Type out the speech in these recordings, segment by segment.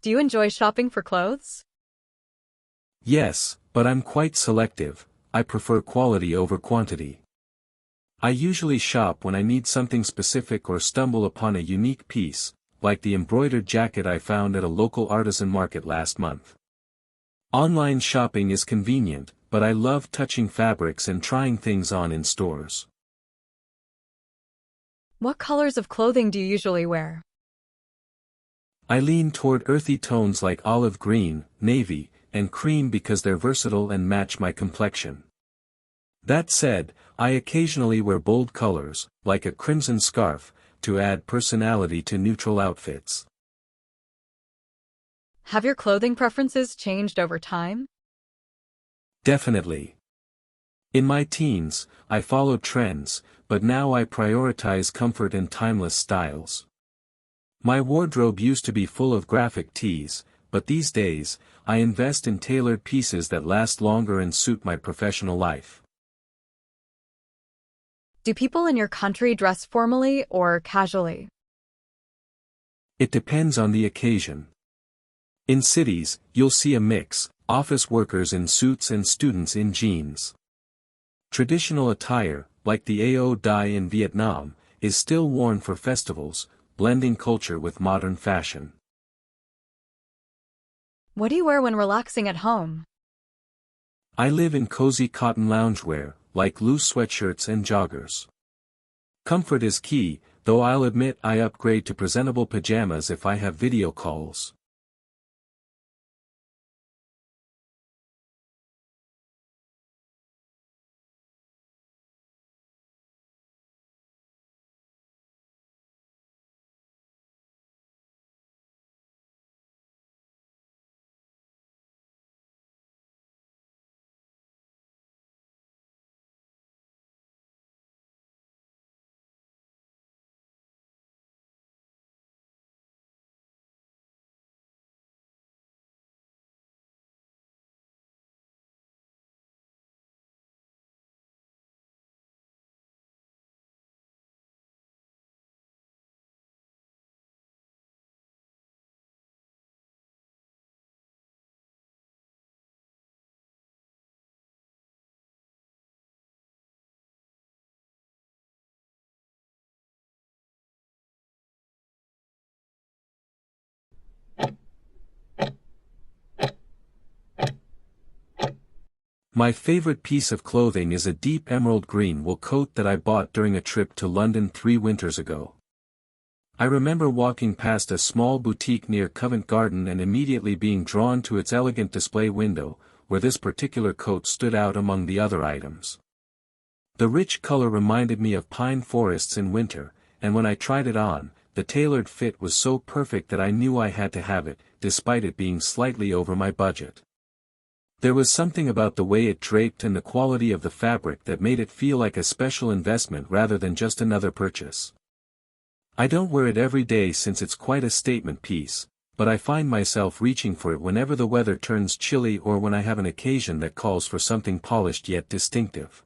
Do you enjoy shopping for clothes? Yes, but I'm quite selective. I prefer quality over quantity. I usually shop when I need something specific or stumble upon a unique piece, like the embroidered jacket I found at a local artisan market last month. Online shopping is convenient, but I love touching fabrics and trying things on in stores. What colors of clothing do you usually wear? I lean toward earthy tones like olive green, navy, and cream because they're versatile and match my complexion. That said, I occasionally wear bold colors, like a crimson scarf, to add personality to neutral outfits. Have your clothing preferences changed over time? Definitely. In my teens, I followed trends, but now I prioritize comfort and timeless styles. My wardrobe used to be full of graphic tees, but these days, I invest in tailored pieces that last longer and suit my professional life. Do people in your country dress formally or casually? It depends on the occasion. In cities, you'll see a mix, office workers in suits and students in jeans. Traditional attire, like the ao dai in Vietnam, is still worn for festivals, blending culture with modern fashion. What do you wear when relaxing at home? I live in cozy cotton loungewear, like loose sweatshirts and joggers. Comfort is key, though I'll admit I upgrade to presentable pajamas if I have video calls. My favorite piece of clothing is a deep emerald green wool coat that I bought during a trip to London 3 winters ago. I remember walking past a small boutique near Covent Garden and immediately being drawn to its elegant display window, where this particular coat stood out among the other items. The rich color reminded me of pine forests in winter, and when I tried it on, the tailored fit was so perfect that I knew I had to have it, despite it being slightly over my budget. There was something about the way it draped and the quality of the fabric that made it feel like a special investment rather than just another purchase. I don't wear it every day since it's quite a statement piece, but I find myself reaching for it whenever the weather turns chilly or when I have an occasion that calls for something polished yet distinctive.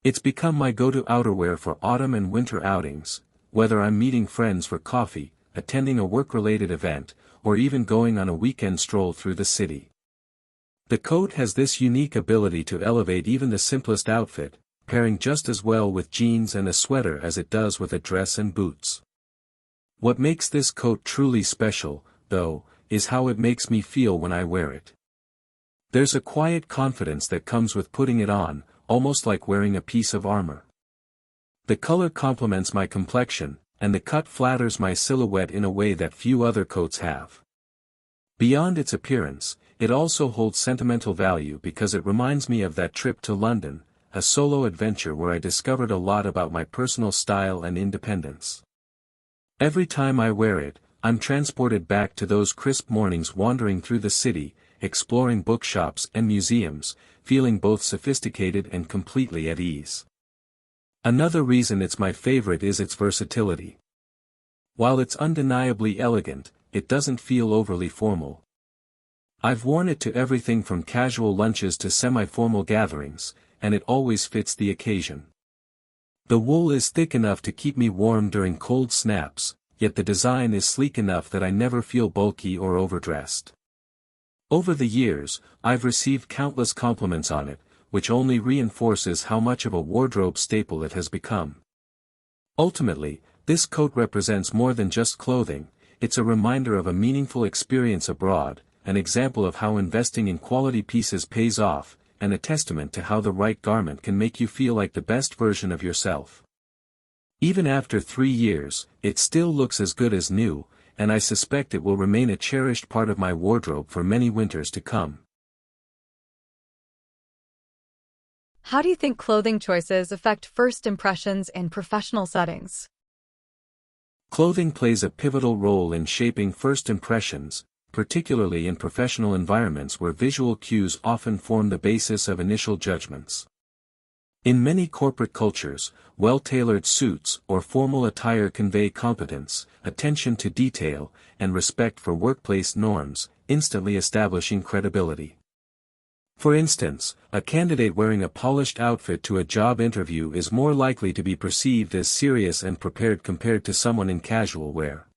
It's become my go-to outerwear for autumn and winter outings, whether I'm meeting friends for coffee, attending a work-related event, or even going on a weekend stroll through the city. The coat has this unique ability to elevate even the simplest outfit, pairing just as well with jeans and a sweater as it does with a dress and boots. What makes this coat truly special, though, is how it makes me feel when I wear it. There's a quiet confidence that comes with putting it on, almost like wearing a piece of armor. The color complements my complexion, and the cut flatters my silhouette in a way that few other coats have. Beyond its appearance, it also holds sentimental value because it reminds me of that trip to London, a solo adventure where I discovered a lot about my personal style and independence. Every time I wear it, I'm transported back to those crisp mornings wandering through the city, exploring bookshops and museums, feeling both sophisticated and completely at ease. Another reason it's my favorite is its versatility. While it's undeniably elegant, it doesn't feel overly formal. I've worn it to everything from casual lunches to semi-formal gatherings, and it always fits the occasion. The wool is thick enough to keep me warm during cold snaps, yet the design is sleek enough that I never feel bulky or overdressed. Over the years, I've received countless compliments on it, which only reinforces how much of a wardrobe staple it has become. Ultimately, this coat represents more than just clothing. It's a reminder of a meaningful experience abroad, an example of how investing in quality pieces pays off, and a testament to how the right garment can make you feel like the best version of yourself. Even after 3 years, it still looks as good as new, and I suspect it will remain a cherished part of my wardrobe for many winters to come. How do you think clothing choices affect first impressions in professional settings? Clothing plays a pivotal role in shaping first impressions, particularly in professional environments where visual cues often form the basis of initial judgments. In many corporate cultures, well-tailored suits or formal attire convey competence, attention to detail, and respect for workplace norms, instantly establishing credibility. For instance, a candidate wearing a polished outfit to a job interview is more likely to be perceived as serious and prepared compared to someone in casual wear.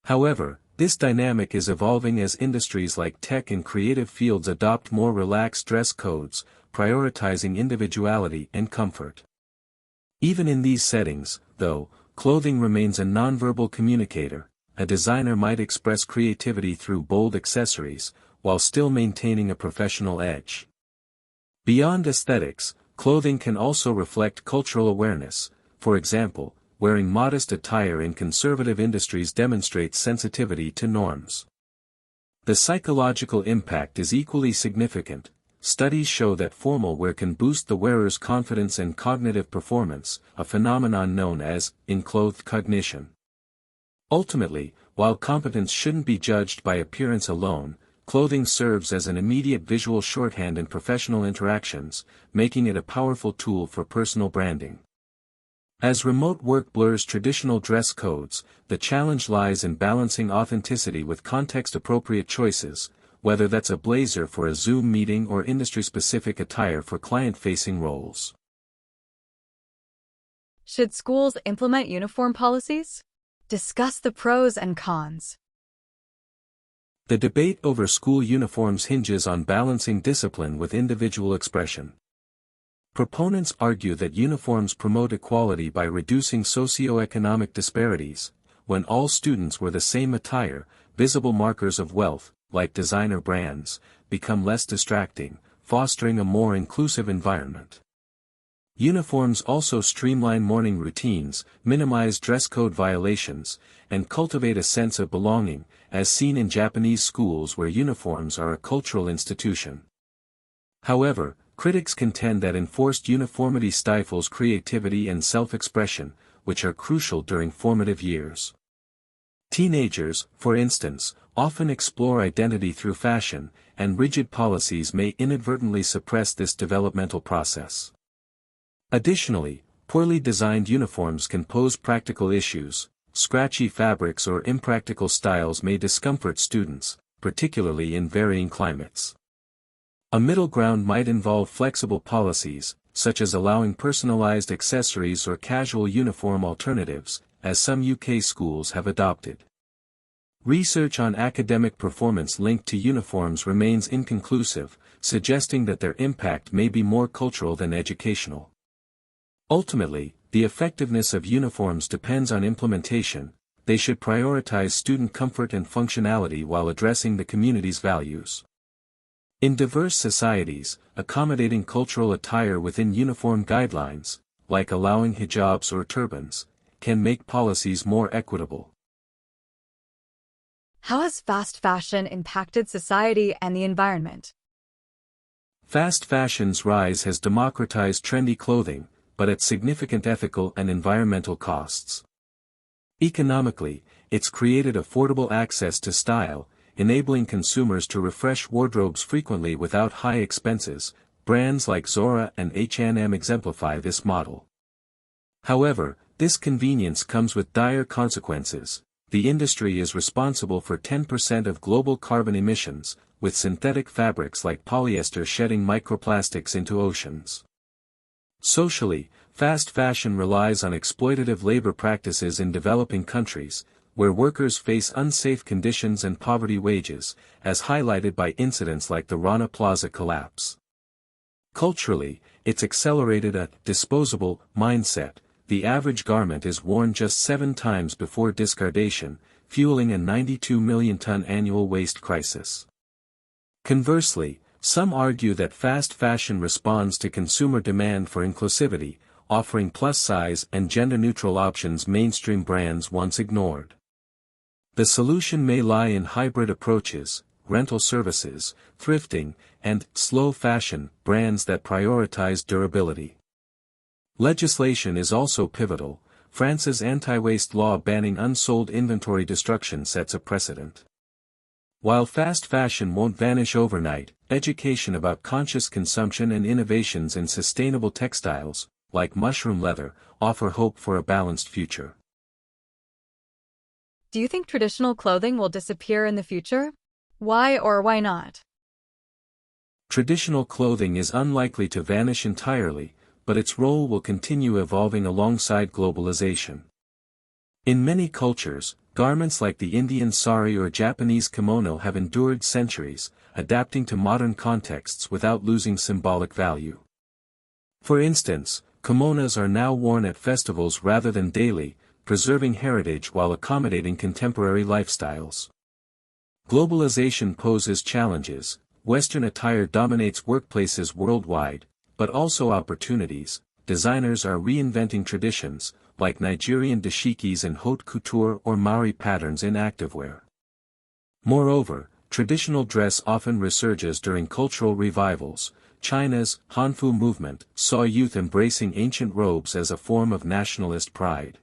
However, this dynamic is evolving as industries like tech and creative fields adopt more relaxed dress codes, prioritizing individuality and comfort. Even in these settings, though, clothing remains a nonverbal communicator. A designer might express creativity through bold accessories, while still maintaining a professional edge. Beyond aesthetics, clothing can also reflect cultural awareness. For example, wearing modest attire in conservative industries demonstrates sensitivity to norms. The psychological impact is equally significant. Studies show that formal wear can boost the wearer's confidence and cognitive performance, a phenomenon known as enclothed cognition. Ultimately, while competence shouldn't be judged by appearance alone, clothing serves as an immediate visual shorthand in professional interactions, making it a powerful tool for personal branding. As remote work blurs traditional dress codes, the challenge lies in balancing authenticity with context-appropriate choices, whether that's a blazer for a Zoom meeting or industry-specific attire for client-facing roles. Should schools implement uniform policies? Discuss the pros and cons. The debate over school uniforms hinges on balancing discipline with individual expression. Proponents argue that uniforms promote equality by reducing socioeconomic disparities. When all students wear the same attire, visible markers of wealth, like designer brands, become less distracting, fostering a more inclusive environment. Uniforms also streamline morning routines, minimize dress code violations, and cultivate a sense of belonging, as seen in Japanese schools where uniforms are a cultural institution. However, critics contend that enforced uniformity stifles creativity and self-expression, which are crucial during formative years. Teenagers, for instance, often explore identity through fashion, and rigid policies may inadvertently suppress this developmental process. Additionally, poorly designed uniforms can pose practical issues. Scratchy fabrics or impractical styles may discomfort students, particularly in varying climates. A middle ground might involve flexible policies, such as allowing personalized accessories or casual uniform alternatives, as some UK schools have adopted. Research on academic performance linked to uniforms remains inconclusive, suggesting that their impact may be more cultural than educational. Ultimately, the effectiveness of uniforms depends on implementation. They should prioritize student comfort and functionality while addressing the community's values. In diverse societies, accommodating cultural attire within uniform guidelines, like allowing hijabs or turbans, can make policies more equitable. How has fast fashion impacted society and the environment? Fast fashion's rise has democratized trendy clothing, but at significant ethical and environmental costs. Economically, it's created affordable access to style, enabling consumers to refresh wardrobes frequently without high expenses. Brands like Zara and H&M exemplify this model. However, this convenience comes with dire consequences. The industry is responsible for 10% of global carbon emissions, with synthetic fabrics like polyester shedding microplastics into oceans. Socially, Fast fashion relies on exploitative labor practices in developing countries, where workers face unsafe conditions and poverty wages, as highlighted by incidents like the Rana Plaza collapse. Culturally, it's accelerated a disposable mindset. The average garment is worn just 7 times before discardation, fueling a 92 million ton annual waste crisis. Conversely, some argue that fast fashion responds to consumer demand for inclusivity, offering plus-size and gender-neutral options mainstream brands once ignored. The solution may lie in hybrid approaches, rental services, thrifting, and slow fashion brands that prioritize durability. Legislation is also pivotal. France's anti-waste law banning unsold inventory destruction sets a precedent. While fast fashion won't vanish overnight, education about conscious consumption and innovations in sustainable textiles, like mushroom leather, offer hope for a balanced future. Do you think traditional clothing will disappear in the future? Why or why not? Traditional clothing is unlikely to vanish entirely, but its role will continue evolving alongside globalization. In many cultures, garments like the Indian sari or Japanese kimono have endured centuries, adapting to modern contexts without losing symbolic value. For instance, kimonos are now worn at festivals rather than daily, preserving heritage while accommodating contemporary lifestyles. Globalization poses challenges. Western attire dominates workplaces worldwide, but also opportunities. Designers are reinventing traditions, like Nigerian dashikis in haute couture or Maori patterns in activewear. Moreover, traditional dress often resurges during cultural revivals. China's Hanfu movement saw youth embracing ancient robes as a form of nationalist pride.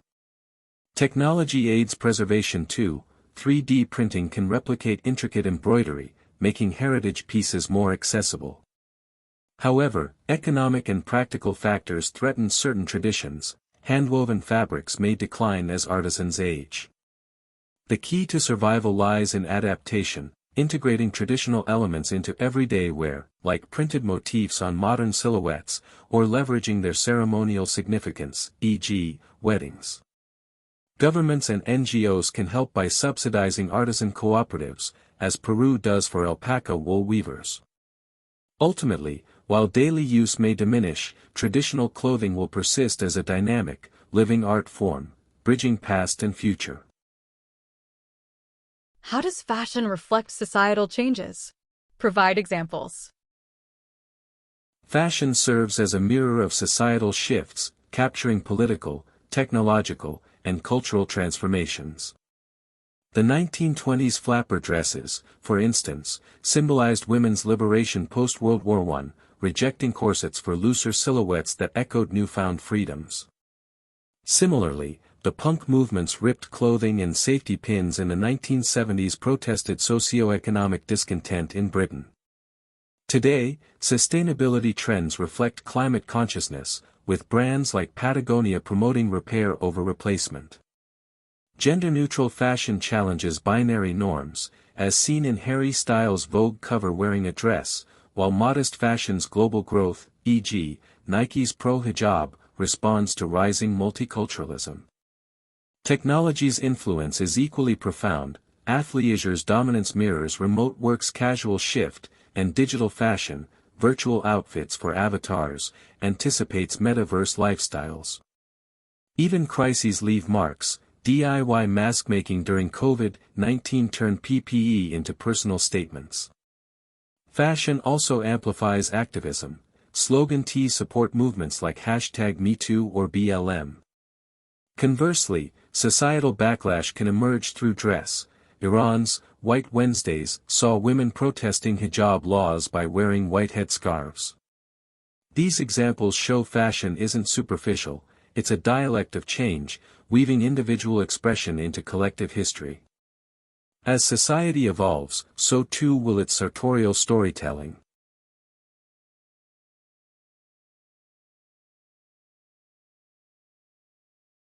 Technology aids preservation too. 3D printing can replicate intricate embroidery, making heritage pieces more accessible. However, economic and practical factors threaten certain traditions. Handwoven fabrics may decline as artisans age. The key to survival lies in adaptation, integrating traditional elements into everyday wear, like printed motifs on modern silhouettes, or leveraging their ceremonial significance, e.g., weddings. Governments and NGOs can help by subsidizing artisan cooperatives, as Peru does for alpaca wool weavers. Ultimately, while daily use may diminish, traditional clothing will persist as a dynamic, living art form, bridging past and future. How does fashion reflect societal changes? Provide examples. Fashion serves as a mirror of societal shifts, capturing political, technological, and cultural transformations. The 1920s flapper dresses, for instance, symbolized women's liberation post-World War I, rejecting corsets for looser silhouettes that echoed newfound freedoms. Similarly, the punk movement's ripped clothing and safety pins in the 1970s protested socio-economic discontent in Britain. Today, sustainability trends reflect climate consciousness, with brands like Patagonia promoting repair over replacement. Gender-neutral fashion challenges binary norms, as seen in Harry Styles' Vogue cover wearing a dress, while modest fashion's global growth, e.g., Nike's pro-hijab, responds to rising multiculturalism. Technology's influence is equally profound. Athleisure's dominance mirrors remote work's casual shift, and digital fashion, virtual outfits for avatars, anticipates metaverse lifestyles. Even crises leave marks. DIY mask making during COVID-19 turned PPE into personal statements. Fashion also amplifies activism. Slogan tees support movements like #MeToo or BLM. Conversely, societal backlash can emerge through dress. Iran's White Wednesdays saw women protesting hijab laws by wearing white headscarves. These examples show fashion isn't superficial, it's a dialect of change, weaving individual expression into collective history. As society evolves, so too will its sartorial storytelling.